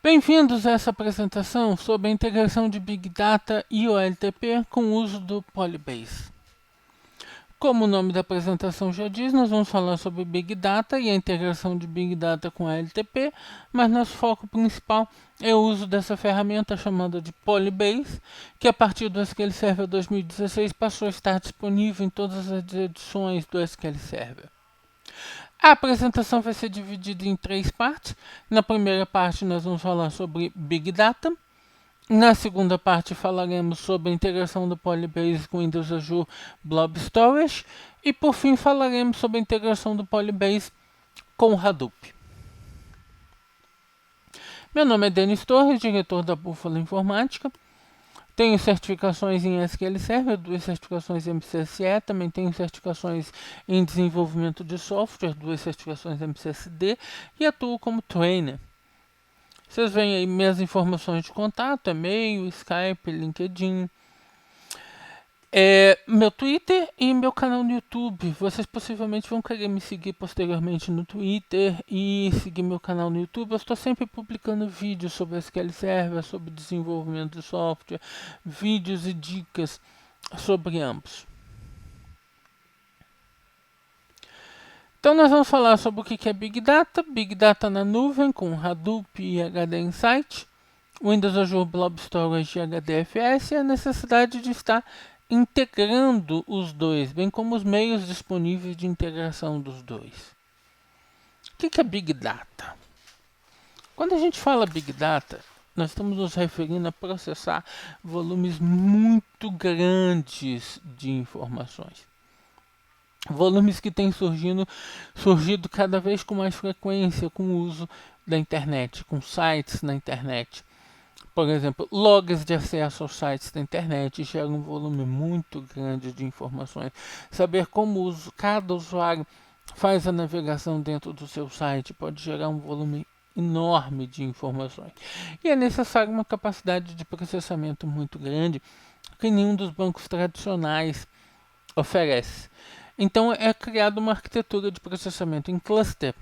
Bem-vindos a essa apresentação sobre a integração de Big Data e OLTP com o uso do Polybase. Como o nome da apresentação já diz, nós vamos falar sobre Big Data e a integração de Big Data com OLTP, mas nosso foco principal é o uso dessa ferramenta chamada de Polybase, que a partir do SQL Server 2016 passou a estar disponível em todas as edições do SQL Server. A apresentação vai ser dividida em 3 partes. Na primeira parte nós vamos falar sobre Big Data. Na segunda parte falaremos sobre a integração do Polybase com Windows Azure Blob Storage. E por fim falaremos sobre a integração do Polybase com Hadoop. Meu nome é Denis Torres, diretor da Búfalo Informática. Tenho certificações em SQL Server, 2 certificações em MCSE, também tenho certificações em desenvolvimento de software, 2 certificações em MCSD e atuo como trainer. Vocês veem aí minhas informações de contato, e-mail, Skype, LinkedIn, meu Twitter e meu canal no YouTube. Vocês possivelmente vão querer me seguir posteriormente no Twitter e seguir meu canal no YouTube. Eu estou sempre publicando vídeos sobre SQL Server, sobre desenvolvimento de software, vídeos e dicas sobre ambos. Então nós vamos falar sobre o que é Big Data na nuvem com Hadoop e HD Insight, Windows Azure Blob Storage e HDFS e a necessidade de estar integrando os dois, bem como os meios disponíveis de integração dos dois. O que é Big Data? Quando a gente fala Big Data, nós estamos nos referindo a processar volumes muito grandes de informações. Volumes que têm surgido cada vez com mais frequência com o uso da internet, com sites na internet. Por exemplo, logs de acesso aos sites da internet geram um volume muito grande de informações. Saber como cada usuário faz a navegação dentro do seu site pode gerar um volume enorme de informações. E é necessário uma capacidade de processamento muito grande que nenhum dos bancos tradicionais oferece. Então é criada uma arquitetura de processamento em cluster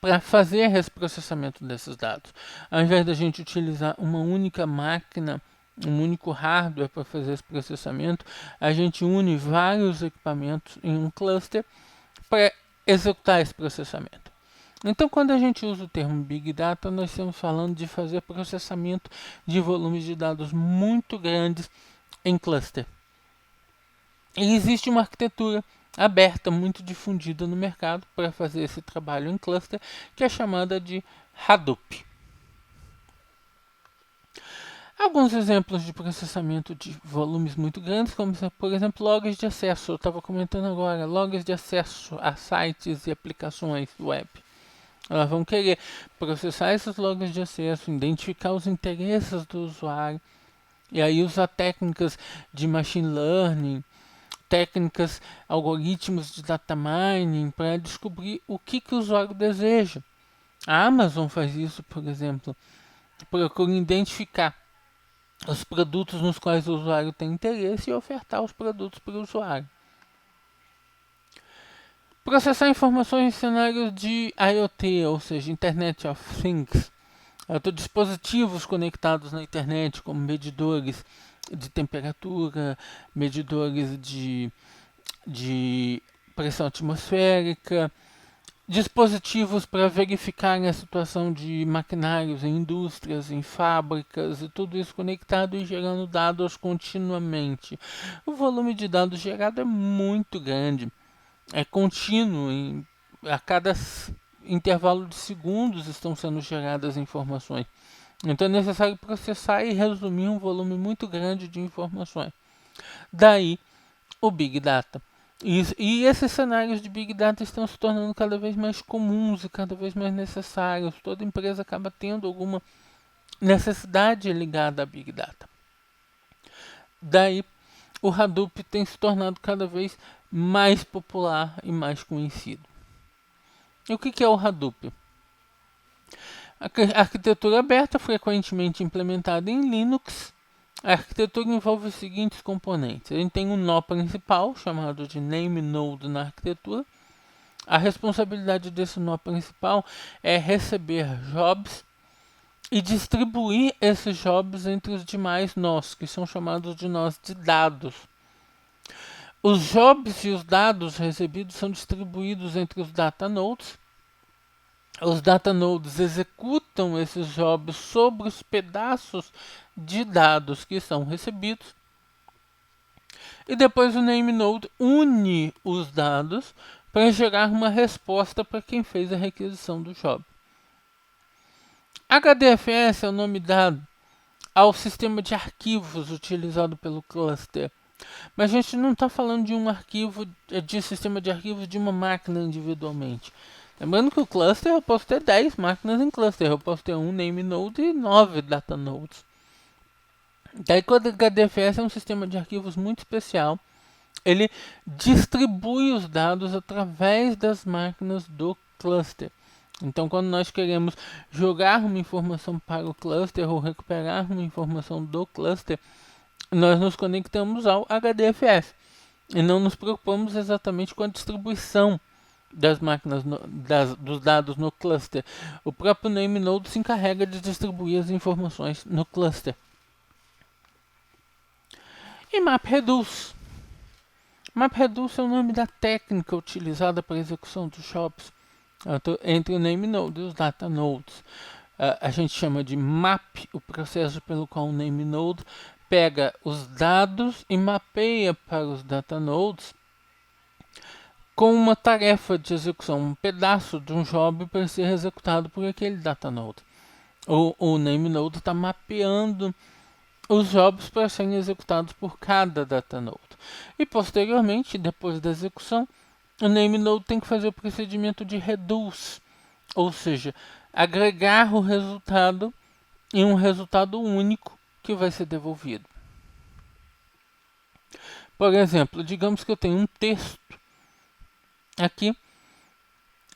para fazer esse processamento desses dados. Ao invés da gente utilizar uma única máquina, um único hardware para fazer esse processamento, a gente une vários equipamentos em um cluster para executar esse processamento. Então, quando a gente usa o termo Big Data, nós estamos falando de fazer processamento de volumes de dados muito grandes em cluster. E existe uma arquitetura aberta, muito difundida no mercado para fazer esse trabalho em cluster, que é chamada de Hadoop. Alguns exemplos de processamento de volumes muito grandes, como por exemplo logs de acesso. Eu estava comentando agora, logs de acesso a sites e aplicações web. Elas vão querer processar esses logs de acesso, identificar os interesses do usuário, e aí usar técnicas de machine learning, técnicas, algoritmos de data mining para descobrir o que o usuário deseja. A Amazon faz isso, por exemplo, procura identificar os produtos nos quais o usuário tem interesse e ofertar os produtos para o usuário. Processar informações em cenários de IoT, ou seja, Internet of Things. Dispositivos conectados na internet, como medidores de temperatura, medidores de pressão atmosférica, dispositivos para verificar a situação de maquinários em indústrias, em fábricas, e tudo isso conectado e gerando dados continuamente. O volume de dados gerado é muito grande, é contínuo, a cada intervalo de segundos estão sendo geradas informações. Então é necessário processar e resumir um volume muito grande de informações. Daí o Big Data. E esses cenários de Big Data estão se tornando cada vez mais comuns e cada vez mais necessários. Toda empresa acaba tendo alguma necessidade ligada a Big Data. Daí o Hadoop tem se tornado cada vez mais popular e mais conhecido. E o que é o Hadoop? A arquitetura aberta, frequentemente implementada em Linux. A arquitetura envolve os seguintes componentes. A gente tem um nó principal, chamado de name node na arquitetura. A responsabilidade desse nó principal é receber jobs e distribuir esses jobs entre os demais nós, que são chamados de nós de dados. Os jobs e os dados recebidos são distribuídos entre os data nodes. Os data nodes executam esses jobs sobre os pedaços de dados que são recebidos. E depois o name node une os dados para gerar uma resposta para quem fez a requisição do job. HDFS é o nome dado ao sistema de arquivos utilizado pelo cluster. Mas a gente não está falando de um arquivo, de sistema de arquivos de uma máquina individualmente. Lembrando que o cluster eu posso ter 10 máquinas em cluster, eu posso ter um name node e 9 data nodes. Daí quando o HDFS é um sistema de arquivos muito especial, ele distribui os dados através das máquinas do cluster. Então, quando nós queremos jogar uma informação para o cluster ou recuperar uma informação do cluster, nós nos conectamos ao HDFS e não nos preocupamos exatamente com a distribuição das máquinas dos dados no cluster. O próprio name node se encarrega de distribuir as informações no cluster. E MapReduce. MapReduce é o nome da técnica utilizada para a execução dos jobs entre o name node e os data nodes. A gente chama de map, o processo pelo qual o name node pega os dados e mapeia para os data nodes com uma tarefa de execução, um pedaço de um job para ser executado por aquele data node. O name node está mapeando os jobs para serem executados por cada data node. E posteriormente, depois da execução, o name node tem que fazer o procedimento de reduce, ou seja, agregar o resultado em um resultado único que vai ser devolvido. Por exemplo, digamos que eu tenho um texto aqui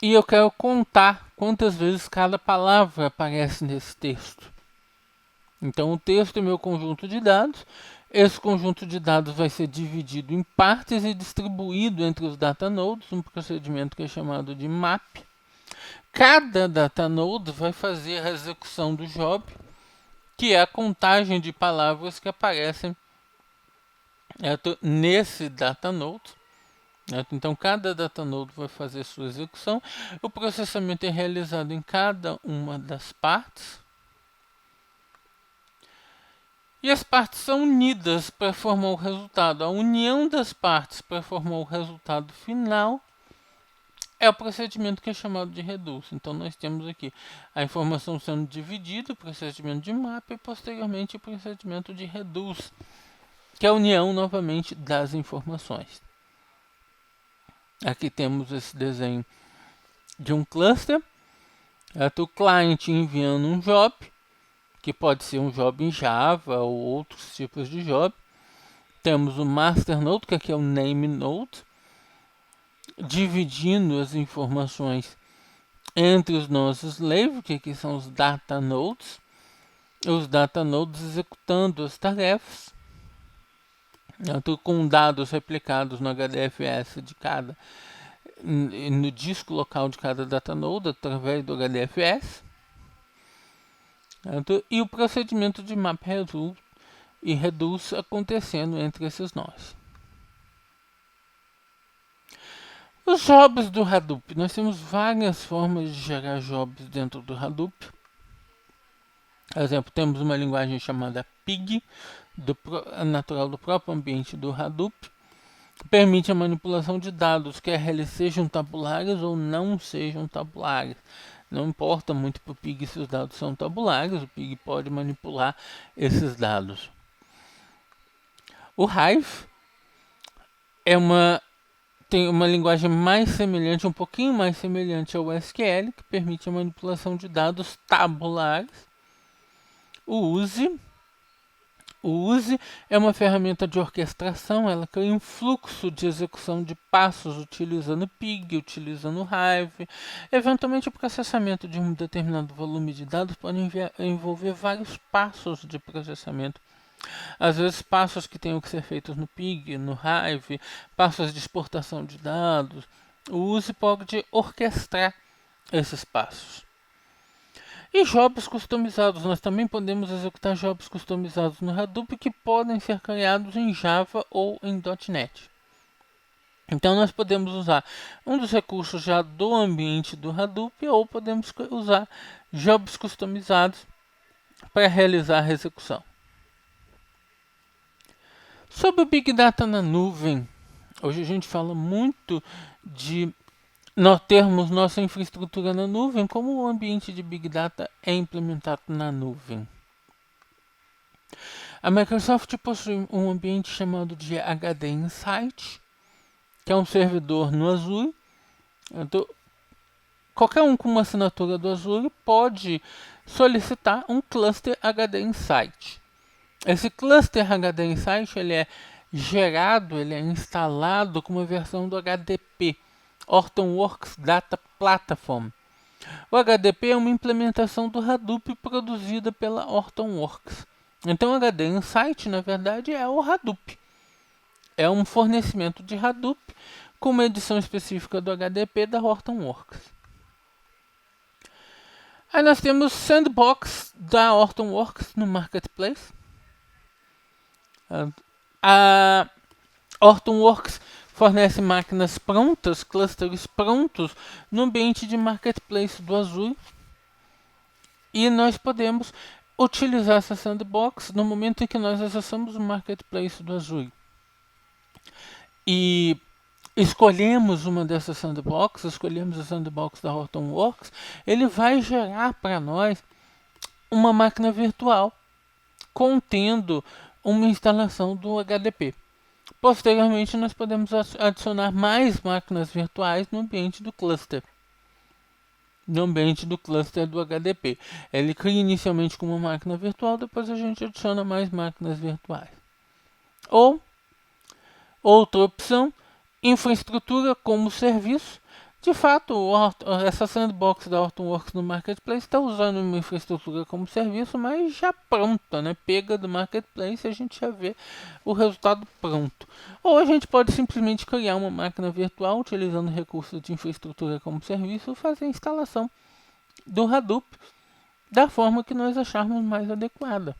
e eu quero contar quantas vezes cada palavra aparece nesse texto. Então o texto é meu conjunto de dados. Esse conjunto de dados vai ser dividido em partes e distribuído entre os data nodes, um procedimento que é chamado de map. Cada data node vai fazer a execução do job, que é a contagem de palavras que aparecem nesse data node. Então cada data node vai fazer sua execução. O processamento é realizado em cada uma das partes. E as partes são unidas para formar o resultado. A união das partes para formar o resultado final é o procedimento que é chamado de reduce. Então nós temos aqui a informação sendo dividida, o procedimento de map e posteriormente o procedimento de reduce, que é a união novamente das informações. Aqui temos esse desenho de um cluster, o cliente enviando um job, que pode ser um job em Java ou outros tipos de job. Temos o master node, que aqui é o name node, dividindo as informações entre os nossos slave, que aqui são os data nodes. Os data nodes executando as tarefas, com dados replicados no HDFS de cada, no disco local de cada data node através do HDFS. E o procedimento de map e reduce acontecendo entre esses nós. Os jobs do Hadoop. Nós temos várias formas de gerar jobs dentro do Hadoop. Por exemplo, temos uma linguagem chamada Pig, natural do próprio ambiente do Hadoop. Permite a manipulação de dados, quer eles sejam tabulares ou não sejam tabulares. Não importa muito para o Pig se os dados são tabulares, o Pig pode manipular esses dados. O Hive tem uma linguagem mais semelhante, um pouquinho mais semelhante ao SQL, que permite a manipulação de dados tabulares. O USE é uma ferramenta de orquestração, ela cria um fluxo de execução de passos utilizando Pig, utilizando Hive. Eventualmente, o processamento de um determinado volume de dados pode envolver vários passos de processamento. Às vezes, passos que tenham que ser feitos no Pig, no Hive, passos de exportação de dados. O USE pode orquestrar esses passos. E jobs customizados, nós também podemos executar jobs customizados no Hadoop que podem ser criados em Java ou em .NET. Então nós podemos usar um dos recursos já do ambiente do Hadoop ou podemos usar jobs customizados para realizar a execução. Sobre o Big Data na nuvem, hoje a gente fala muito de nós termos nossa infraestrutura na nuvem, como o ambiente de Big Data é implementado na nuvem. A Microsoft possui um ambiente chamado de HD Insight, que é um servidor no Azure. Então, qualquer um com uma assinatura do Azure pode solicitar um cluster HD Insight. Esse cluster HD Insight ele é gerado, ele é instalado com uma versão do HDP, Hortonworks Data Platform. O HDP é uma implementação do Hadoop produzida pela Hortonworks. Então o HD Insight, na verdade, é o Hadoop. É um fornecimento de Hadoop com uma edição específica do HDP da Hortonworks. Aí nós temos Sandbox da Hortonworks no Marketplace. A Hortonworks fornece máquinas prontas, clusters prontos no ambiente de Marketplace do Azure. E nós podemos utilizar essa Sandbox no momento em que nós acessamos o Marketplace do Azure. E escolhemos uma dessas sandbox, escolhemos a sandbox da Hortonworks, ele vai gerar para nós uma máquina virtual contendo uma instalação do HDP. Posteriormente, nós podemos adicionar mais máquinas virtuais no ambiente do cluster. No ambiente do cluster do HDP. Ele cria inicialmente com uma máquina virtual, depois a gente adiciona mais máquinas virtuais. Ou, outra opção, infraestrutura como serviço. De fato, essa sandbox da Hortonworks no Marketplace está usando uma infraestrutura como serviço, mas já pronta, né? Pega do Marketplace e a gente já vê o resultado pronto. Ou a gente pode simplesmente criar uma máquina virtual utilizando recursos de infraestrutura como serviço e fazer a instalação do Hadoop da forma que nós acharmos mais adequada,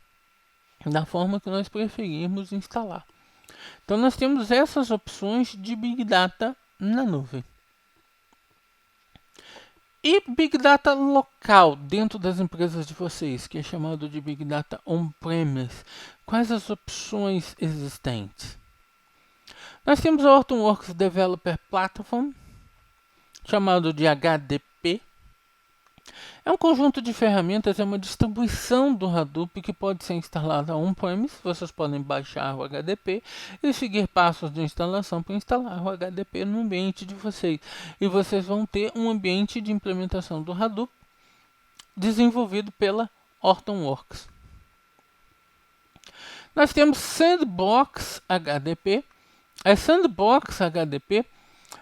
da forma que nós preferirmos instalar. Então nós temos essas opções de Big Data na nuvem. E Big Data local dentro das empresas de vocês, que é chamado de Big Data On-Premise. Quais as opções existentes? Nós temos a Hortonworks Developer Platform, chamado de HDP. É um conjunto de ferramentas, é uma distribuição do Hadoop que pode ser instalada on-premise. Vocês podem baixar o HDP e seguir passos de instalação para instalar o HDP no ambiente de vocês. E vocês vão ter um ambiente de implementação do Hadoop desenvolvido pela Hortonworks. Nós temos Sandbox HDP. As Sandbox HDP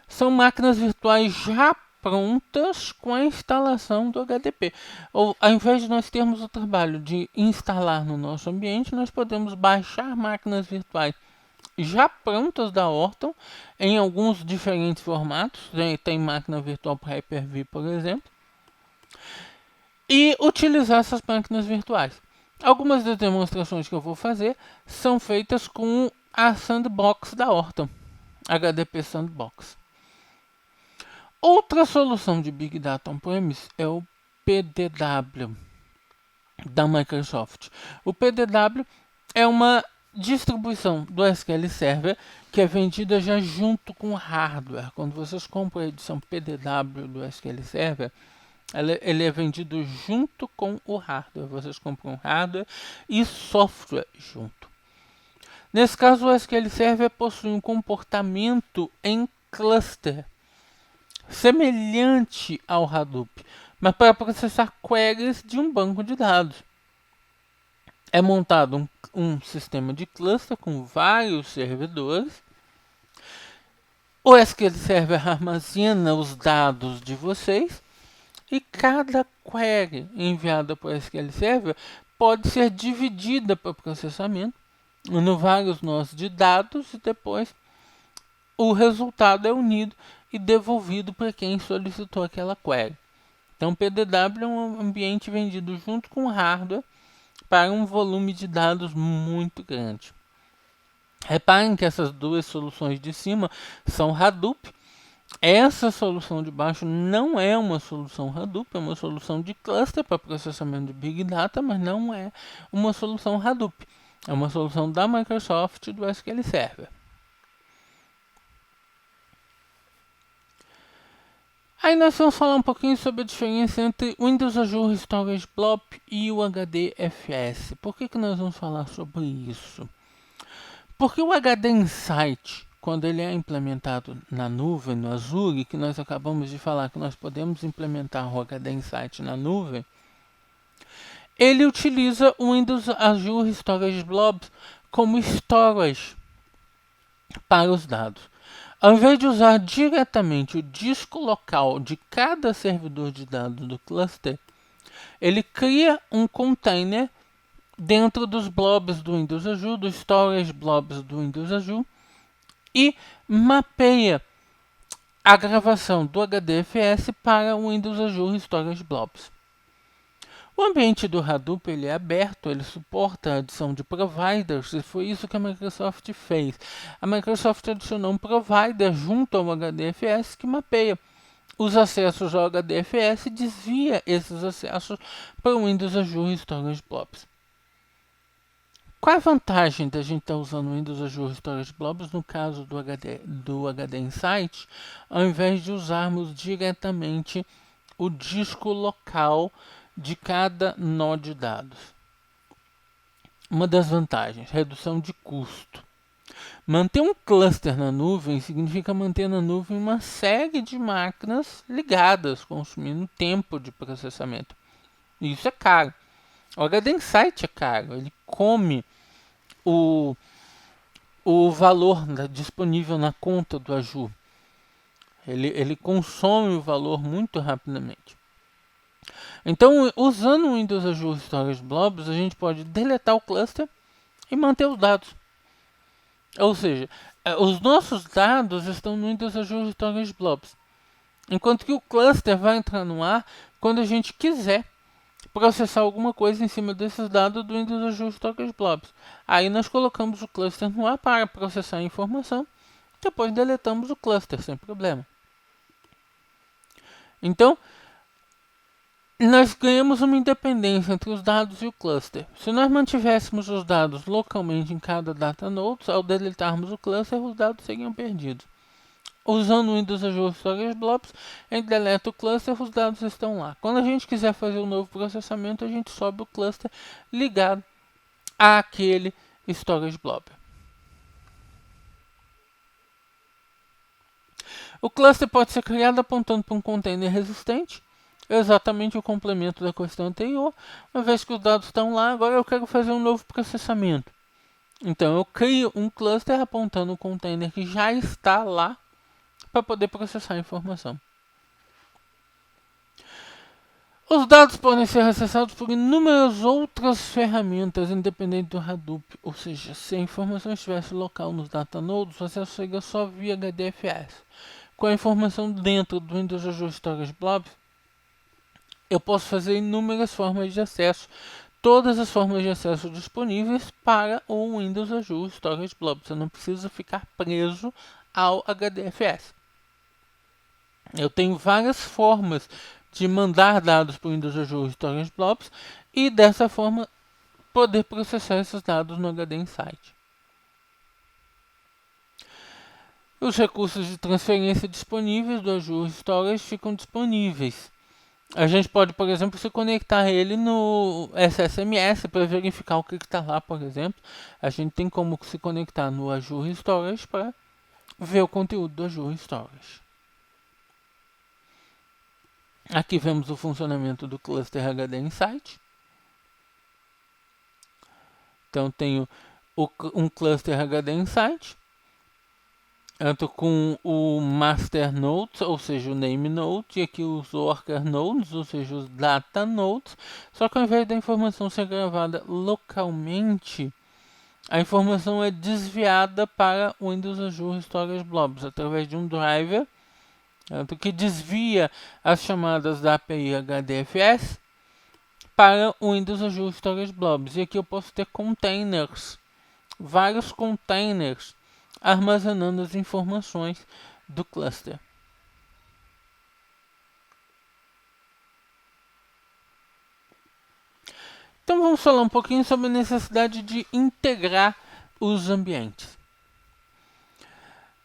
são máquinas virtuais já prontas com a instalação do HDP. Ou, ao invés de nós termos o trabalho de instalar no nosso ambiente, nós podemos baixar máquinas virtuais já prontas da Horton em alguns diferentes formatos. Tem máquina virtual para Hyper-V, por exemplo, e utilizar essas máquinas virtuais. Algumas das demonstrações que eu vou fazer são feitas com a Sandbox da Horton, HDP Sandbox. Outra solução de Big Data On-Premise é o PDW da Microsoft. O PDW é uma distribuição do SQL Server que é vendida já junto com o hardware. Quando vocês compram a edição PDW do SQL Server, ele é vendido junto com o hardware. Vocês compram hardware e software junto. Nesse caso, o SQL Server possui um comportamento em cluster semelhante ao Hadoop, mas para processar queries de um banco de dados. É montado um sistema de cluster com vários servidores. O SQL Server armazena os dados de vocês e cada query enviada para o SQL Server pode ser dividida para processamento em vários nós de dados e depois o resultado é unido e devolvido para quem solicitou aquela query. Então, PDW é um ambiente vendido junto com o hardware para um volume de dados muito grande. Reparem que essas duas soluções de cima são Hadoop. Essa solução de baixo não é uma solução Hadoop, é uma solução de cluster para processamento de Big Data, mas não é uma solução Hadoop. É uma solução da Microsoft do SQL Server. Aí nós vamos falar um pouquinho sobre a diferença entre o Windows Azure Storage Blob e o HDFS. Por que nós vamos falar sobre isso? Porque o HD Insight, quando ele é implementado na nuvem, no Azure, que nós acabamos de falar que nós podemos implementar o HD Insight na nuvem, ele utiliza o Windows Azure Storage Blobs como storage para os dados. Ao invés de usar diretamente o disco local de cada servidor de dados do cluster, ele cria um container dentro dos blobs do Windows Azure, dos storage blobs do Windows Azure, e mapeia a gravação do HDFS para o Windows Azure Storage Blobs. O ambiente do Hadoop ele é aberto, ele suporta a adição de providers, e foi isso que a Microsoft fez. A Microsoft adicionou um provider junto ao HDFS que mapeia os acessos ao HDFS e desvia esses acessos para o Windows Azure Storage Blobs. Qual a vantagem da gente estar usando o Windows Azure Storage Blobs no caso do HD Insight, ao invés de usarmos diretamente o disco local de cada nó de dados? Uma das vantagens, redução de custo. Manter um cluster na nuvem significa manter na nuvem uma série de máquinas ligadas, consumindo tempo de processamento. E isso é caro. O HD Insight é caro, ele come o valor disponível na conta do Azure. Ele consome o valor muito rapidamente. Então, usando o Windows Azure Storage Blobs, a gente pode deletar o cluster e manter os dados. Ou seja, os nossos dados estão no Windows Azure Storage Blobs, enquanto que o cluster vai entrar no ar quando a gente quiser processar alguma coisa em cima desses dados do Windows Azure Storage Blobs. Aí nós colocamos o cluster no ar para processar a informação, depois deletamos o cluster sem problema. Então, nós ganhamos uma independência entre os dados e o cluster. Se nós mantivéssemos os dados localmente em cada data node, ao deletarmos o cluster, os dados seriam perdidos. Usando o Windows Azure Storage Blobs, a gente deleta o cluster, os dados estão lá. Quando a gente quiser fazer um novo processamento, a gente sobe o cluster ligado àquele Storage Blob. O cluster pode ser criado apontando para um container resistente, exatamente o complemento da questão anterior. Uma vez que os dados estão lá, agora eu quero fazer um novo processamento. Então eu crio um cluster apontando o container que já está lá para poder processar a informação. Os dados podem ser acessados por inúmeras outras ferramentas independentes do Hadoop, ou seja, se a informação estivesse local nos datanodes, o acesso seria só via HDFS. Com a informação dentro do Windows Azure Storage Blobs, eu posso fazer inúmeras formas de acesso, todas as formas de acesso disponíveis para o Windows Azure Storage Blobs. Você não precisa ficar preso ao HDFS. Eu tenho várias formas de mandar dados para o Windows Azure Storage Blobs e dessa forma poder processar esses dados no HD Insight. Os recursos de transferência disponíveis do Azure Storage ficam disponíveis. A gente pode, por exemplo, se conectar ele no SSMS para verificar o que está lá, por exemplo. A gente tem como se conectar no Azure Storage para ver o conteúdo do Azure Storage. Aqui vemos o funcionamento do cluster HD Insight. Então tenho um cluster HD Insight. Entro com o Master Nodes, ou seja, o Name Node, e aqui os Worker Nodes, ou seja, os Data Nodes. Só que ao invés da informação ser gravada localmente, a informação é desviada para o Windows Azure Storage Blobs através de um driver certo? Que desvia as chamadas da API HDFS para o Windows Azure Storage Blobs. E aqui eu posso ter containers, vários containers armazenando as informações do cluster. Então vamos falar um pouquinho sobre a necessidade de integrar os ambientes.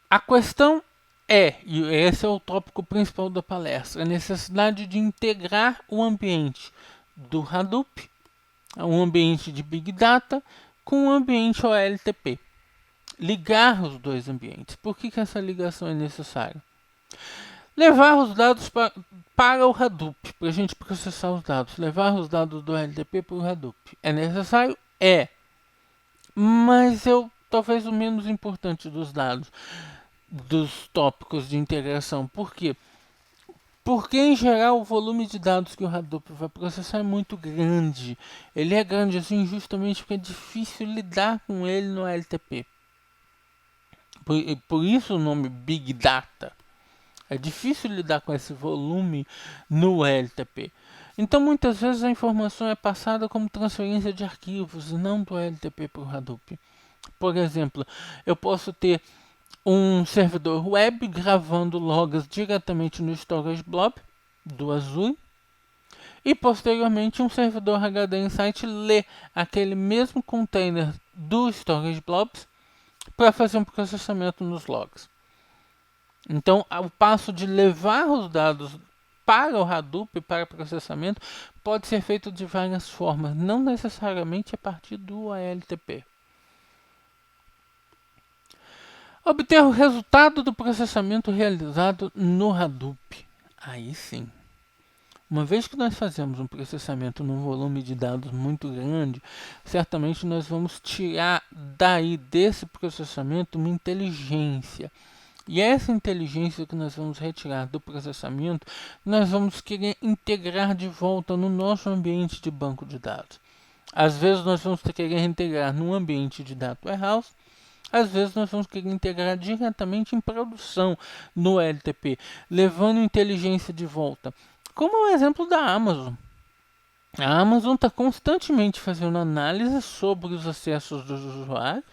A questão é, e esse é o tópico principal da palestra, a necessidade de integrar o ambiente do Hadoop, um ambiente de Big Data, com o ambiente OLTP. Ligar os dois ambientes. Por que essa ligação é necessária? Levar os dados para o Hadoop, para a gente processar os dados. Levar os dados do OLTP para o Hadoop. É necessário? É. Mas talvez o menos importante dos dados, dos tópicos de integração. Por quê? Porque, em geral, o volume de dados que o Hadoop vai processar é muito grande. Ele é grande assim justamente porque é difícil lidar com ele no LTP. Por isso o nome Big Data. É difícil lidar com esse volume no LTP. Então, muitas vezes a informação é passada como transferência de arquivos, não do LTP para o Hadoop. Por exemplo, eu posso ter um servidor web gravando logs diretamente no Storage Blob do Azure e posteriormente um servidor HD Insight lê aquele mesmo container do Storage Blobs para fazer um processamento nos logs. Então, o passo de levar os dados para o Hadoop, para processamento, pode ser feito de várias formas, não necessariamente a partir do ALTP. Obter o resultado do processamento realizado no Hadoop. Aí sim. Uma vez que nós fazemos um processamento num volume de dados muito grande, certamente nós vamos tirar daí desse processamento uma inteligência. E essa inteligência que nós vamos retirar do processamento, nós vamos querer integrar de volta no nosso ambiente de banco de dados. Às vezes nós vamos querer integrar num ambiente de data warehouse, às vezes nós vamos querer integrar diretamente em produção no LTP, levando inteligência de volta. Como o exemplo da Amazon. A Amazon está constantemente fazendo análise sobre os acessos dos usuários,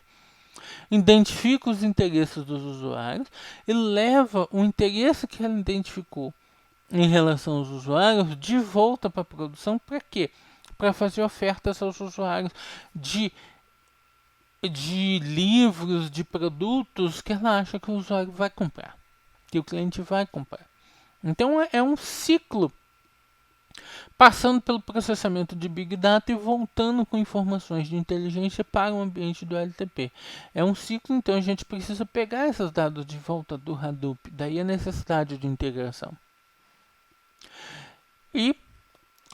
identifica os interesses dos usuários e leva o interesse que ela identificou em relação aos usuários de volta para a produção. Para quê? Para fazer ofertas aos usuários de livros, de produtos que ela acha que o usuário vai comprar, que o cliente vai comprar. Então é um ciclo, passando pelo processamento de Big Data e voltando com informações de inteligência para o ambiente do LTP. É um ciclo, então a gente precisa pegar esses dados de volta do Hadoop, daí a necessidade de integração. E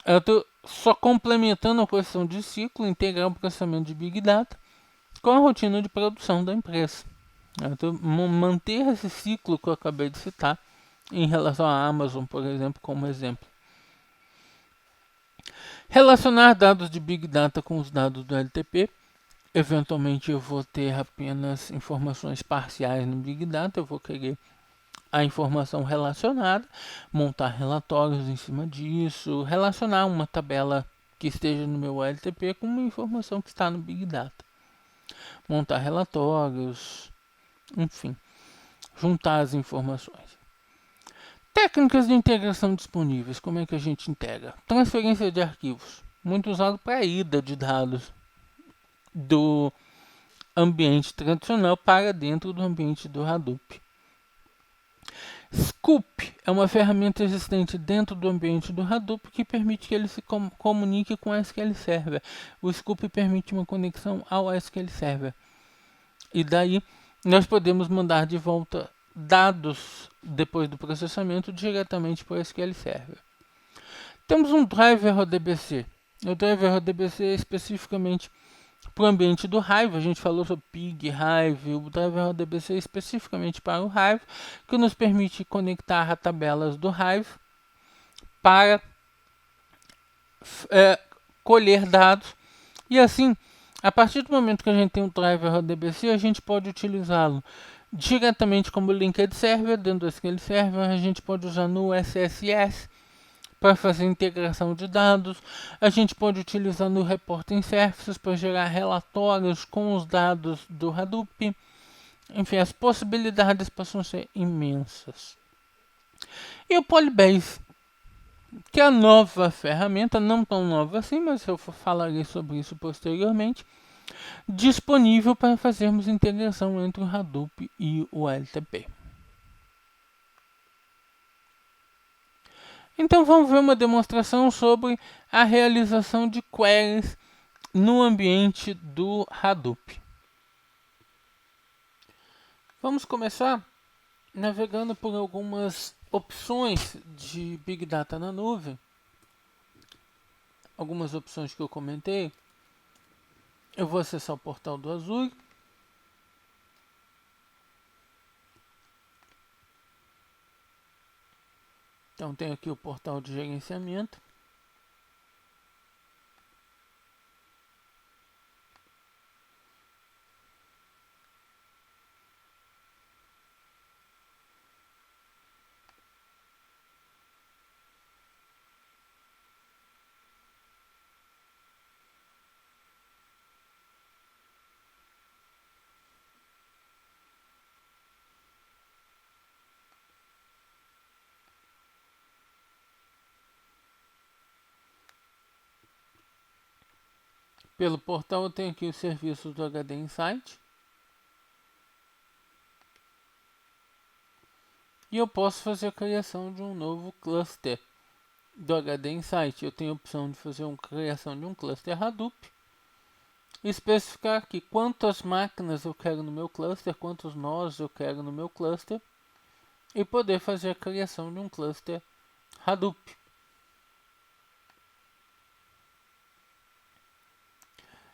eu estou só complementando a questão de ciclo, integrar o processamento de Big Data com a rotina de produção da empresa. Então, manter esse ciclo que eu acabei de citar em relação à Amazon, por exemplo, como exemplo. Relacionar dados de Big Data com os dados do LTP. Eventualmente eu vou ter apenas informações parciais no Big Data, eu vou querer a informação relacionada, montar relatórios em cima disso, relacionar uma tabela que esteja no meu LTP com uma informação que está no Big Data. Montar relatórios, enfim, juntar as informações. Técnicas de integração disponíveis, como é que a gente integra? Transferência de arquivos, muito usado para ida de dados do ambiente tradicional para dentro do ambiente do Hadoop. Scoop é uma ferramenta existente dentro do ambiente do Hadoop que permite que ele se comunique com o SQL Server. O Scoop permite uma conexão ao SQL Server. E daí nós podemos mandar de volta dados depois do processamento diretamente para o SQL Server. Temos um driver ODBC. O driver ODBC é especificamente para o ambiente do Hive. A gente falou sobre Pig, Hive. O driver ODBC é especificamente para o Hive, que nos permite conectar a tabelas do Hive para colher dados. E assim, a partir do momento que a gente tem um driver ODBC, a gente pode utilizá-lo diretamente como linked server. Dentro do SQL Server a gente pode usar no SSS para fazer integração de dados. A gente pode utilizar no Reporting Services para gerar relatórios com os dados do Hadoop. Enfim, as possibilidades passam a ser imensas. E o Polybase, que é a nova ferramenta, não tão nova assim, mas eu falarei sobre isso posteriormente, disponível para fazermos integração entre o Hadoop e o LTP. Então vamos ver uma demonstração sobre a realização de queries no ambiente do Hadoop. Vamos começar navegando por algumas opções de Big Data na nuvem. Algumas opções que eu comentei. Eu vou acessar o portal do Azure. Então tem aqui o portal de gerenciamento. Pelo portal eu tenho aqui os serviços do HD Insight. E eu posso fazer a criação de um novo cluster do HD Insight. Eu tenho a opção de fazer uma criação de um cluster Hadoop. Especificar aqui quantas máquinas eu quero no meu cluster, quantos nós eu quero no meu cluster. E poder fazer a criação de um cluster Hadoop.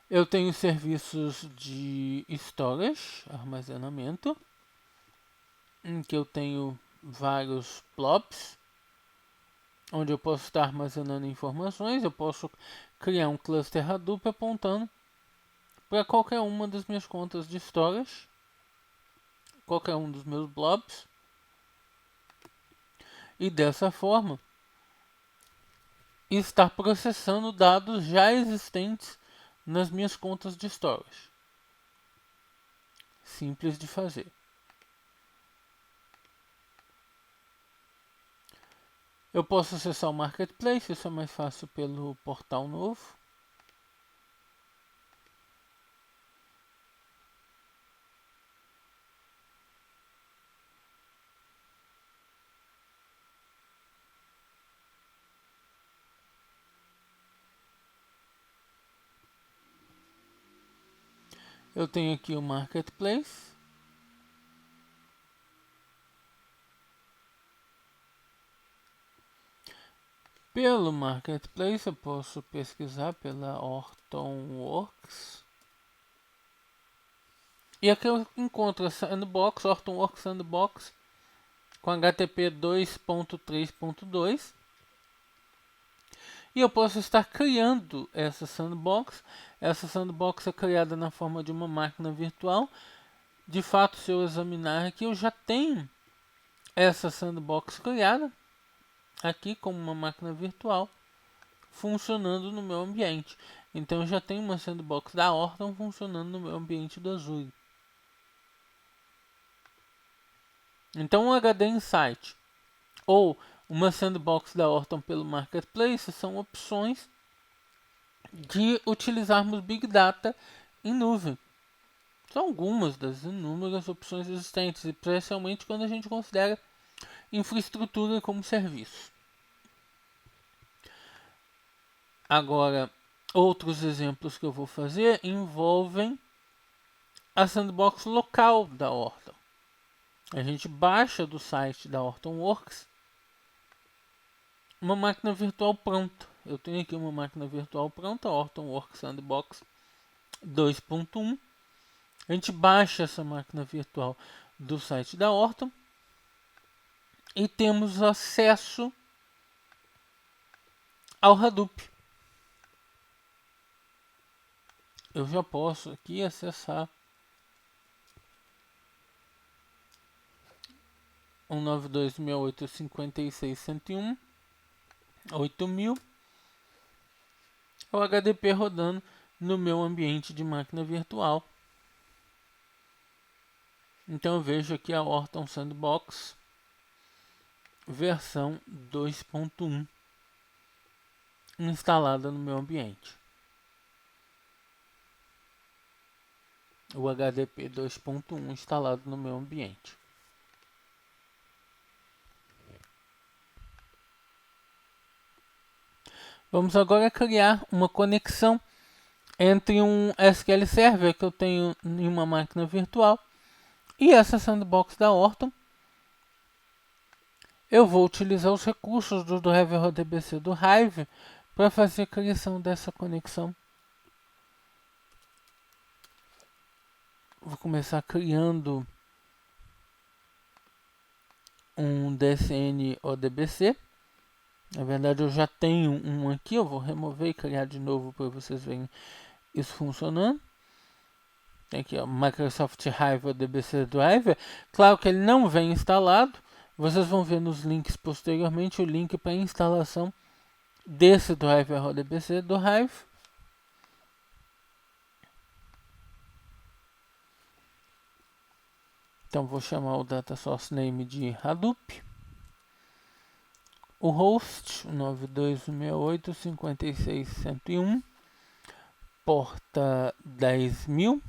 Eu tenho serviços de storage, armazenamento, em que eu tenho vários blobs, onde eu posso estar armazenando informações. Eu posso criar um cluster Hadoop apontando para qualquer uma das minhas contas de storage, qualquer um dos meus blobs, e dessa forma estar processando dados já existentes nas minhas contas de storage. Simples de fazer. Eu posso acessar o Marketplace, isso é mais fácil pelo portal novo. Eu tenho aqui o Marketplace. Pelo Marketplace eu posso pesquisar pela Hortonworks. E aqui eu encontro a Sandbox, Hortonworks Sandbox, com HTTP 2.3.2. E eu posso estar criando essa sandbox. Essa sandbox é criada na forma de uma máquina virtual. De fato, se eu examinar aqui, eu já tenho essa sandbox criada aqui como uma máquina virtual funcionando no meu ambiente. Então eu já tenho uma sandbox da Horton funcionando no meu ambiente do Azure. Então o HD Insight ou uma sandbox da Horton pelo Marketplace são opções de utilizarmos Big Data em nuvem. São algumas das inúmeras opções existentes, especialmente quando a gente considera infraestrutura como serviço. Agora, outros exemplos que eu vou fazer envolvem a sandbox local da Horton. A gente baixa do site da Hortonworks uma máquina virtual pronta. Eu tenho aqui uma máquina virtual pronta, Hortonworks Sandbox 2.1. A gente baixa essa máquina virtual do site da Horton e temos acesso ao Hadoop. Eu já posso aqui acessar 192.168.56.101, 8.000, é o HDP rodando no meu ambiente de máquina virtual. Então eu vejo aqui a Horton Sandbox versão 2.1 instalada no meu ambiente. O HDP 2.1 instalado no meu ambiente. Vamos agora criar uma conexão entre um SQL Server que eu tenho em uma máquina virtual e essa sandbox da Horton. Eu vou utilizar os recursos do driver RDBC do Hive para fazer a criação dessa conexão. Vou começar criando um DSN ODBC. Na verdade eu já tenho um aqui, eu vou remover e criar de novo para vocês verem isso funcionando. Tem aqui ó, Microsoft Hive ODBC Driver. Claro que ele não vem instalado. Vocês vão ver nos links posteriormente o link para instalação desse driver ODBC do Hive. Então vou chamar o data source name de Hadoop. O host 92.168.56.101, porta 10.000.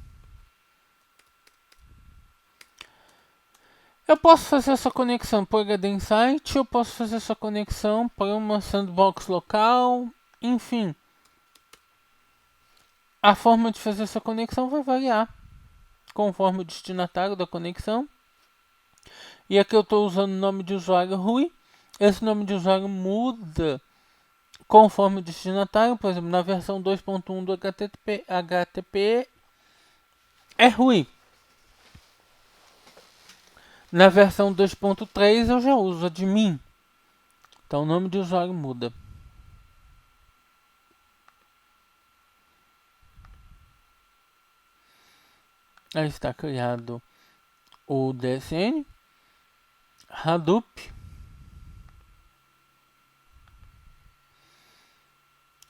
Eu posso fazer essa conexão por HD Insight, eu posso fazer essa conexão para uma sandbox local, enfim. A forma de fazer essa conexão vai variar conforme o destinatário da conexão. E aqui eu estou usando o nome de usuário Rui. Esse nome de usuário muda conforme o destinatário. Por exemplo, na versão 2.1 do HTTP é Rui. Na versão 2.3 eu já uso admin. Então o nome de usuário muda. Aí está criado o DSN, Hadoop.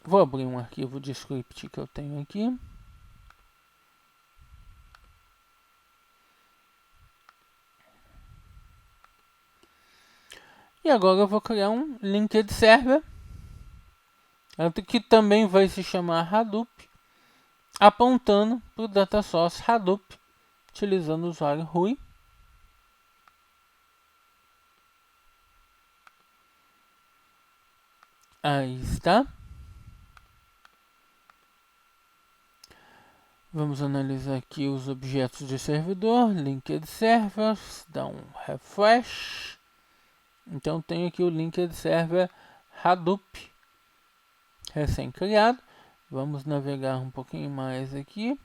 Vou abrir um arquivo de script que eu tenho aqui. E agora eu vou criar um linked server, que também vai se chamar Hadoop, apontando para o data source Hadoop, utilizando o usuário Rui. Aí está. Vamos analisar aqui os objetos de servidor, linked servers, dá um refresh. Então tem aqui o linked server Hadoop recém-criado. Vamos navegar um pouquinho mais aqui.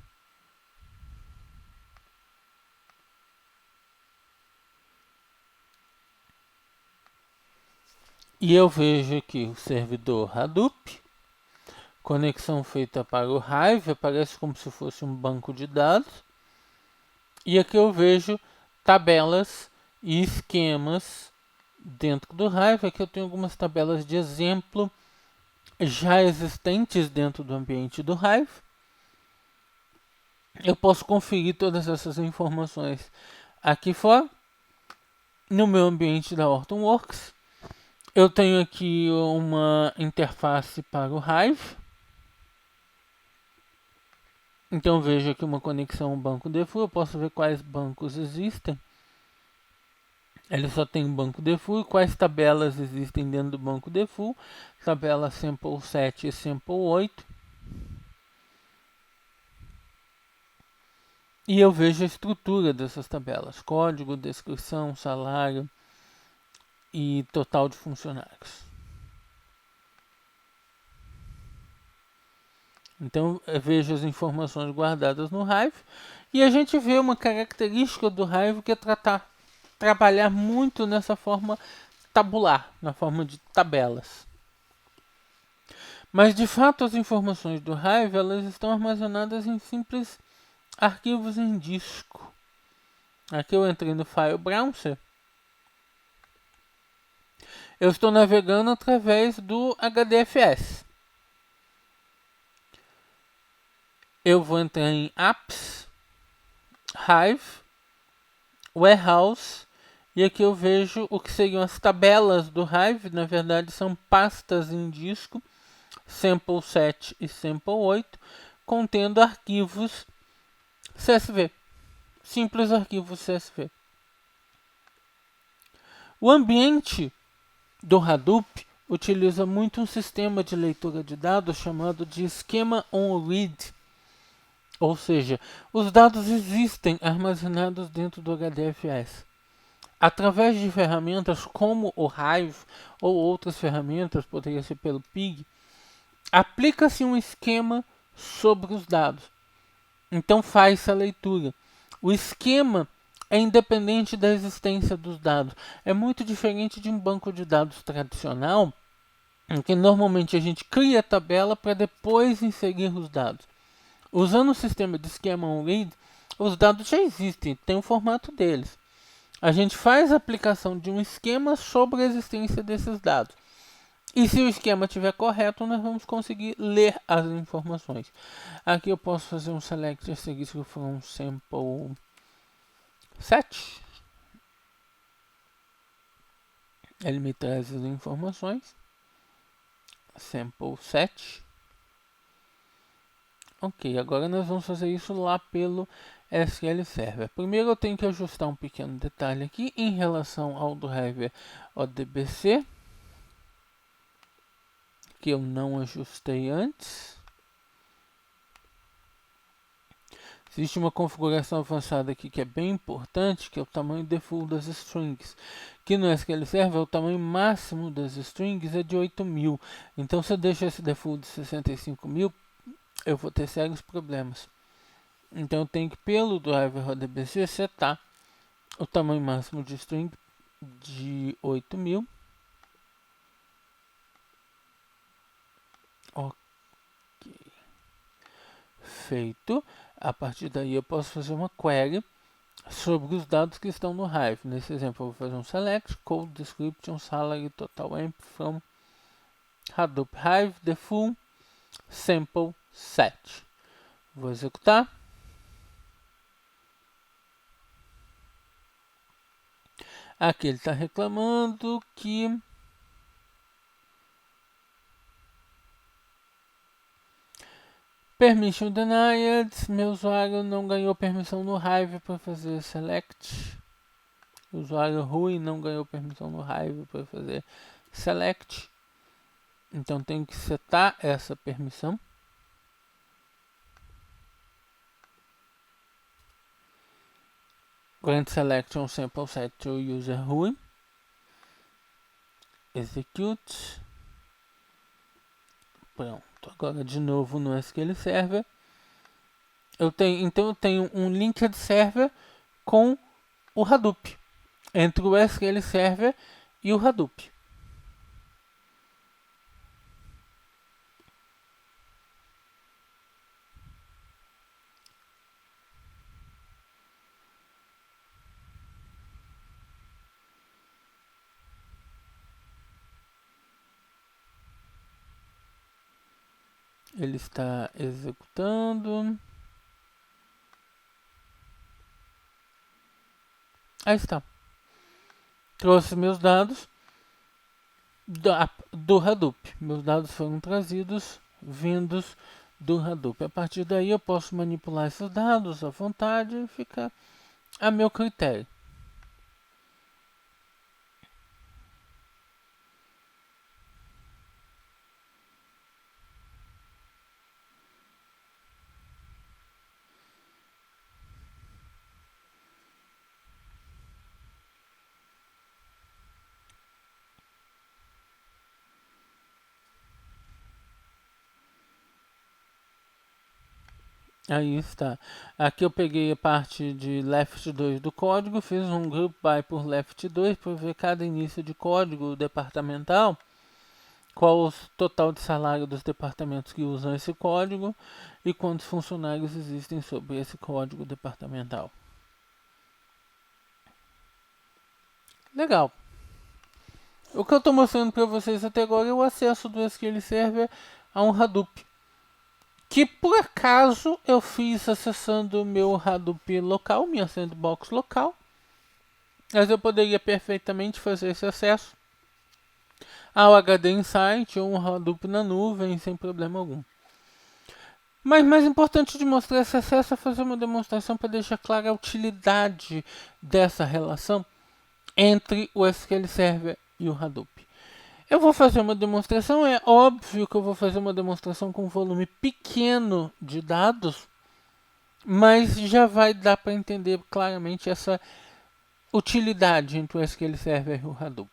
E eu vejo aqui o servidor Hadoop, conexão feita para o Hive, aparece como se fosse um banco de dados. E aqui eu vejo tabelas e esquemas dentro do Hive. Aqui eu tenho algumas tabelas de exemplo já existentes dentro do ambiente do Hive. Eu posso conferir todas essas informações aqui fora, no meu ambiente da Hortonworks. Eu tenho aqui uma interface para o Hive. Então vejo aqui uma conexão ao banco default. Eu posso ver quais bancos existem. Ele só tem um banco default. Quais tabelas existem dentro do banco default. Tabela sample 7 e sample 8. E eu vejo a estrutura dessas tabelas. Código, descrição, salário e total de funcionários. Então eu vejo as informações guardadas no Hive. E a gente vê uma característica do Hive que é trabalhar muito nessa forma tabular, na forma de tabelas. Mas de fato as informações do Hive elas estão armazenadas em simples arquivos em disco. Aqui eu entrei no File Browser Eu estou navegando através do HDFS. Eu vou entrar em Apps, Hive, Warehouse, e aqui eu vejo o que seriam as tabelas do Hive. Na verdade, são pastas em disco, Sample 7 e Sample 8, contendo arquivos CSV. Simples arquivos CSV. O ambiente do Hadoop utiliza muito um sistema de leitura de dados chamado de Schema on Read. Ou seja, os dados existem armazenados dentro do HDFS. Através de ferramentas como o Hive ou outras ferramentas, poderia ser pelo Pig, aplica-se um esquema sobre os dados. Então faz-se a leitura. O esquema é independente da existência dos dados. É muito diferente de um banco de dados tradicional, em que normalmente a gente cria a tabela para depois inserir os dados. Usando o sistema de Schema on Read, os dados já existem, tem o formato deles. A gente faz a aplicação de um esquema sobre a existência desses dados. E se o esquema estiver correto, nós vamos conseguir ler as informações. Aqui eu posso fazer um select a seguir se for um sample 7. Ele me traz as informações. Sample 7. Ok, agora nós vamos fazer isso lá pelo SQL Server. Primeiro eu tenho que ajustar um pequeno detalhe aqui em relação ao driver ODBC, que eu não ajustei antes. Existe uma configuração avançada aqui que é bem importante, que é o tamanho default das strings. Que no SQL Server o tamanho máximo das strings é de 8.000. Então se eu deixo esse default de 65.000, eu vou ter sérios problemas. Então eu tenho que, pelo driver ODBC, setar o tamanho máximo de string de 8.000. Ok. Feito. A partir daí eu posso fazer uma query sobre os dados que estão no Hive. Nesse exemplo eu vou fazer um select, code description, salary, total emp from Hadoop Hive, the full sample set. Vou executar. Aqui ele está reclamando que permission denied. Meu usuário não ganhou permissão no Hive para fazer select. O usuário ruim não ganhou permissão no Hive para fazer select. Então tenho que setar essa permissão. Grant selection sample set to user ruim. Execute. Pronto. Agora de novo no SQL Server. Então eu tenho um linked server com o Hadoop. Entre o SQL Server e o Hadoop. Ele está executando. Aí está. Trouxe meus dados do Hadoop. Meus dados foram trazidos vindos do Hadoop. A partir daí eu posso manipular esses dados à vontade e ficar a meu critério. Aí está. Aqui eu peguei a parte de left 2 do código, fiz um group by por left 2 para ver cada início de código departamental, qual o total de salário dos departamentos que usam esse código e quantos funcionários existem sobre esse código departamental. Legal. O que eu estou mostrando para vocês até agora é o acesso do SQL Server a um Hadoop, que por acaso eu fiz acessando o meu Hadoop local, minha sandbox local, mas eu poderia perfeitamente fazer esse acesso ao HD Insight ou um Hadoop na nuvem sem problema algum. Mas mais importante de mostrar esse acesso é fazer uma demonstração para deixar clara a utilidade dessa relação entre o SQL Server e o Hadoop. Eu vou fazer uma demonstração, é óbvio que eu vou fazer uma demonstração com um volume pequeno de dados, mas já vai dar para entender claramente essa utilidade entre o SQL Server e o Hadoop.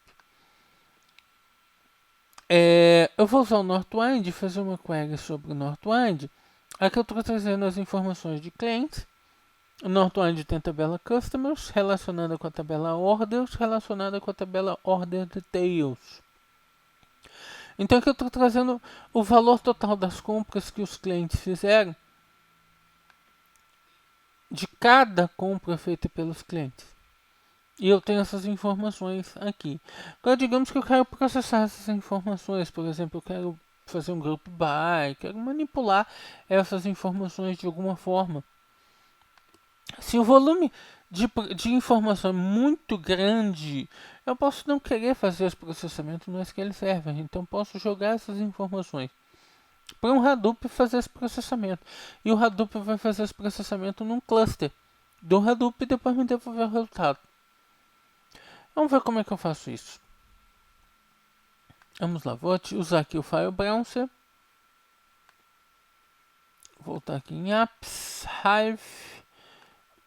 Eu vou usar o Northwind e fazer uma query sobre o Northwind. Aqui eu estou trazendo as informações de clientes. O Northwind tem a tabela Customers, relacionada com a tabela Orders, relacionada com a tabela Order Details. Então aqui eu estou trazendo o valor total das compras que os clientes fizeram, de cada compra feita pelos clientes. E eu tenho essas informações aqui. Agora digamos que eu quero processar essas informações. Por exemplo, eu quero fazer um group by, quero manipular essas informações de alguma forma. Se o volume de informação é muito grande, eu posso não querer fazer esse processamento no SQL Server. Então posso jogar essas informações para um Hadoop fazer esse processamento. E o Hadoop vai fazer esse processamento num cluster do Hadoop e depois me devolver o resultado. Vamos ver como é que eu faço isso. Vamos lá, vou usar aqui o File Browser. Voltar aqui em Apps, Hive,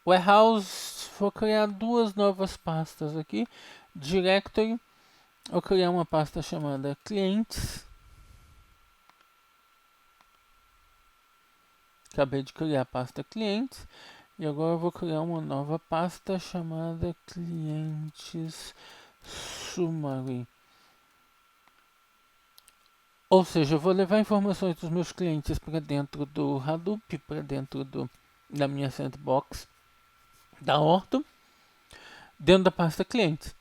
Warehouse. Vou criar duas novas pastas aqui. Directory. Vou criar uma pasta chamada Clientes. Acabei de criar a pasta Clientes. E agora eu vou criar uma nova pasta chamada Clientes Summary. Ou seja, eu vou levar informações dos meus clientes para dentro do Hadoop, para dentro da minha sandbox, da Orto, dentro da pasta clientes.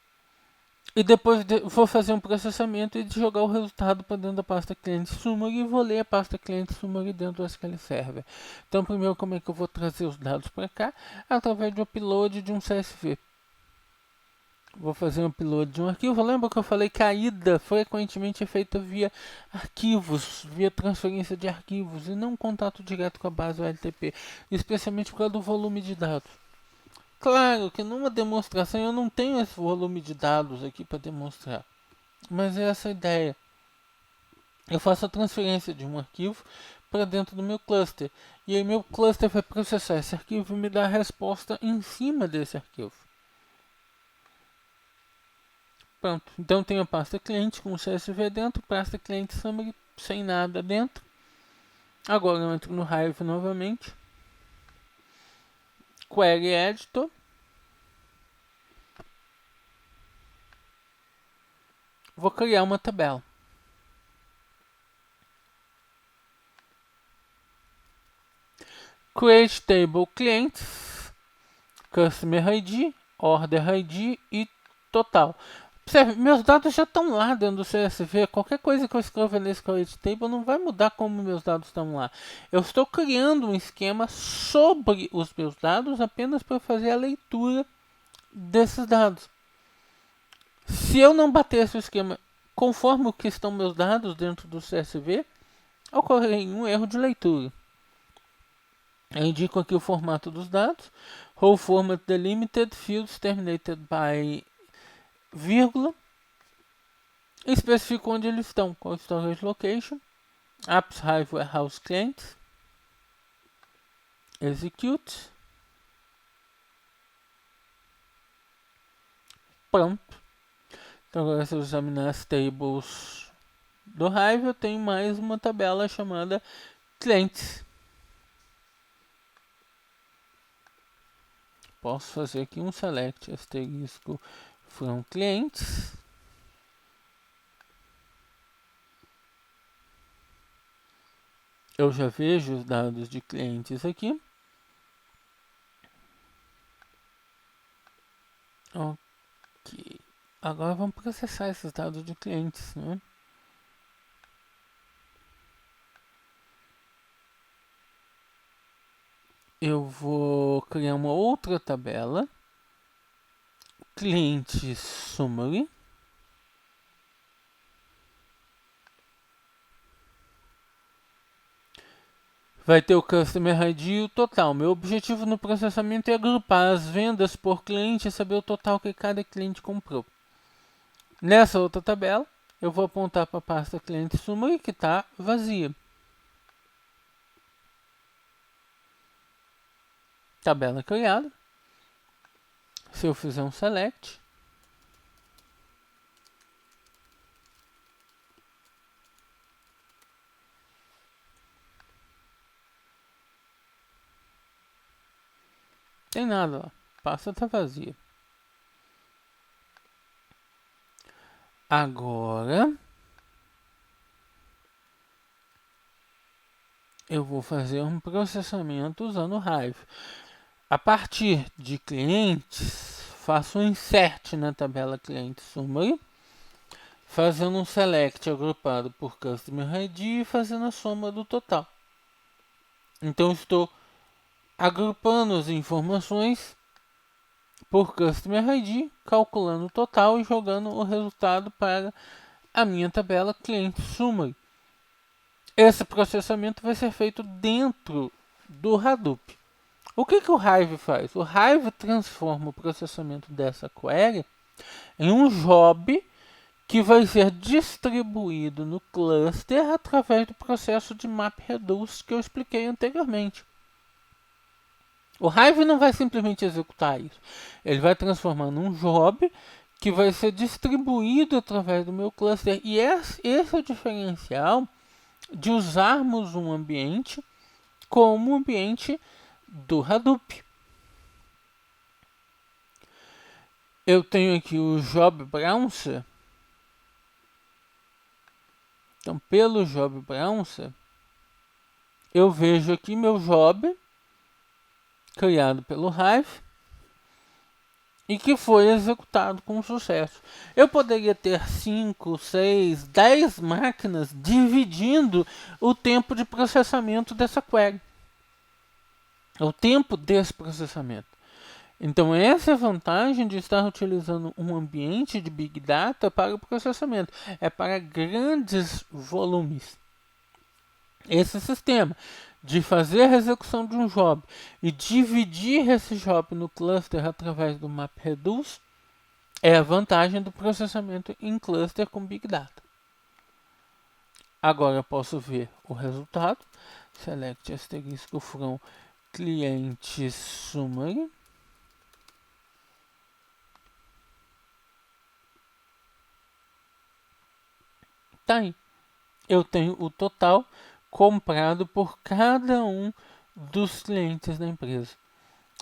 E depois vou fazer um processamento e jogar o resultado para dentro da pasta cliente summary e vou ler a pasta cliente summary dentro do SQL Server. Então, primeiro, como é que eu vou trazer os dados para cá? Através do upload de um CSV. Vou fazer um upload de um arquivo. Lembra que eu falei que a ida frequentemente é feita via arquivos, via transferência de arquivos e não contato direto com a base OLTP, especialmente por causa do volume de dados. Claro que numa demonstração eu não tenho esse volume de dados aqui para demonstrar, mas é essa a ideia. Eu faço a transferência de um arquivo para dentro do meu cluster, e aí meu cluster vai processar esse arquivo e me dar a resposta em cima desse arquivo. Pronto, então tenho a pasta cliente com o CSV dentro, pasta cliente summary sem nada dentro. Agora eu entro no Hive novamente. Query Editor. Vou criar uma tabela. Create Table Clients, Customer ID, Order ID e Total. Observe, meus dados já estão lá dentro do CSV. Qualquer coisa que eu escreva nesse Create Table não vai mudar como meus dados estão lá. Eu estou criando um esquema sobre os meus dados apenas para fazer a leitura desses dados. Se eu não bater esse esquema conforme o que estão meus dados dentro do CSV, ocorrerá um erro de leitura. Eu indico aqui o formato dos dados. Whole format delimited, fields terminated by vírgula. Especifico onde eles estão, qual storage location. Apps Hive Warehouse Client. Execute. Pronto. Então agora se eu examinar as tables do Hive, eu tenho mais uma tabela chamada clientes. Posso fazer aqui um select asterisco from clientes. Eu já vejo os dados de clientes aqui. Ok. Agora vamos processar esses dados de clientes, né? Eu vou criar uma outra tabela, cliente summary. Vai ter o Customer ID e o total. Meu objetivo no processamento é agrupar as vendas por cliente e saber o total que cada cliente comprou. Nessa outra tabela, eu vou apontar para a pasta cliente summary que está vazia. Tabela criada. Se eu fizer um select, tem nada lá. A pasta está vazia. Agora, eu vou fazer um processamento usando o Hive. A partir de clientes, faço um insert na tabela cliente summary, fazendo um select agrupado por Customer ID e fazendo a soma do total. Então, estou agrupando as informações por Customer ID, calculando o total e jogando o resultado para a minha tabela cliente summary. Esse processamento vai ser feito dentro do Hadoop. O que o Hive faz? O Hive transforma o processamento dessa query em um job que vai ser distribuído no cluster através do processo de MapReduce que eu expliquei anteriormente. O Hive não vai simplesmente executar isso. Ele vai transformar num job que vai ser distribuído através do meu cluster. E esse é o diferencial de usarmos um ambiente como ambiente do Hadoop. Eu tenho aqui o job browser. Então, pelo job browser, eu vejo aqui meu job criado pelo Hive e que foi executado com sucesso. Eu poderia ter 5, 6, 10 máquinas dividindo o tempo de processamento dessa query. O tempo desse processamento. Então, essa é a vantagem de estar utilizando um ambiente de Big Data para o processamento. É para grandes volumes. Esse sistema de fazer a execução de um job e dividir esse job no cluster através do MapReduce é a vantagem do processamento em cluster com Big Data. Agora eu posso ver o resultado. Select asterisco from cliente summary. Tá aí. Eu tenho o total comprado por cada um dos clientes da empresa.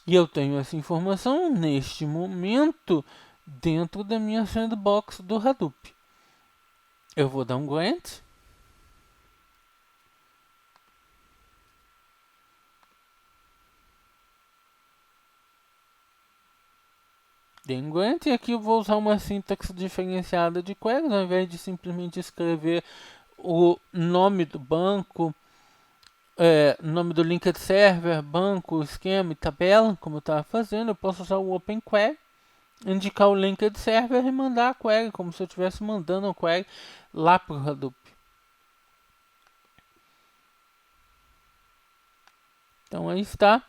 E eu tenho essa informação neste momento dentro da minha sandbox do Hadoop. Eu vou dar um grant. Dei um grant e aqui eu vou usar uma sintaxe diferenciada de queries, ao invés de simplesmente escrever o nome do banco, nome do linked server, banco, esquema e tabela, como eu estava fazendo, eu posso usar o Open Query, indicar o linked server e mandar a query, como se eu estivesse mandando a query lá para o Hadoop. Então aí está.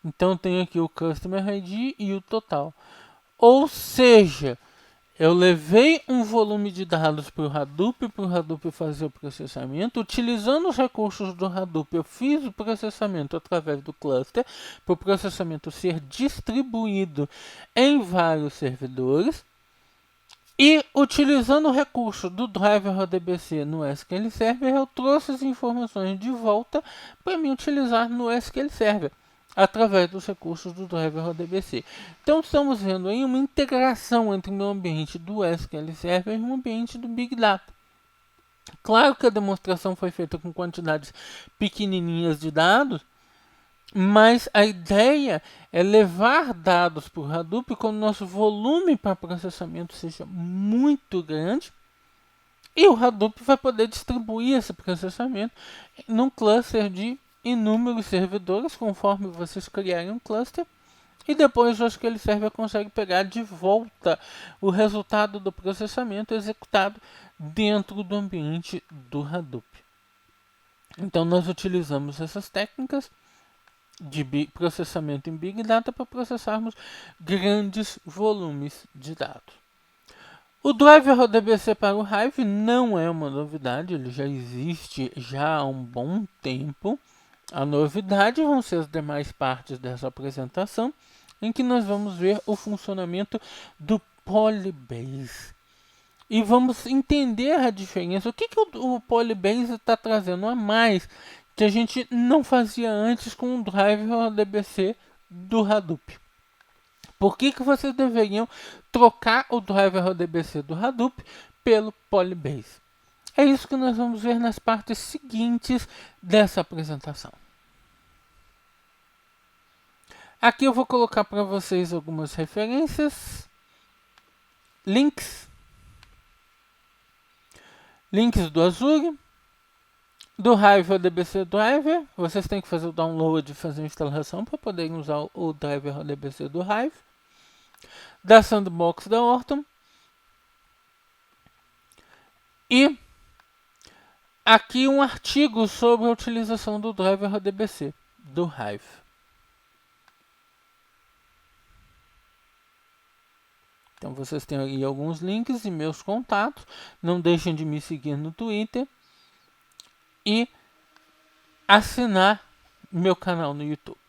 Então eu tenho aqui o Customer ID e o total. Ou seja, eu levei um volume de dados para o Hadoop fazer o processamento. Utilizando os recursos do Hadoop, eu fiz o processamento através do cluster, para o processamento ser distribuído em vários servidores. E utilizando o recurso do driver ODBC no SQL Server, eu trouxe as informações de volta para me utilizar no SQL Server, através dos recursos do driver ODBC. Então estamos vendo aí uma integração entre o meu ambiente do SQL Server e o ambiente do Big Data. Claro que a demonstração foi feita com quantidades pequenininhas de dados, Mas a ideia é levar dados para o Hadoop quando o nosso volume para processamento seja muito grande, e o Hadoop vai poder distribuir esse processamento num cluster de inúmeros servidores, conforme vocês criarem um cluster, e depois aquele server consegue pegar de volta o resultado do processamento executado dentro do ambiente do Hadoop. Então nós utilizamos essas técnicas de processamento em Big Data para processarmos grandes volumes de dados. O driver ODBC para o Hive não é uma novidade, ele já existe já há um bom tempo. A novidade vão ser as demais partes dessa apresentação, em que nós vamos ver o funcionamento do Polybase. E vamos entender a diferença. O que o Polybase está trazendo a mais que a gente não fazia antes com o driver ODBC do Hadoop? Por que vocês deveriam trocar o driver ODBC do Hadoop pelo Polybase? É isso que nós vamos ver nas partes seguintes dessa apresentação. Aqui eu vou colocar para vocês algumas referências, links do Azure, do Hive ODBC Driver. Vocês têm que fazer o download e fazer a instalação para poderem usar o driver ODBC do Hive, da Sandbox da Orton, e aqui um artigo sobre a utilização do driver ODBC do Hive. Então vocês têm aí alguns links e meus contatos. Não deixem de me seguir no Twitter e assinar meu canal no YouTube.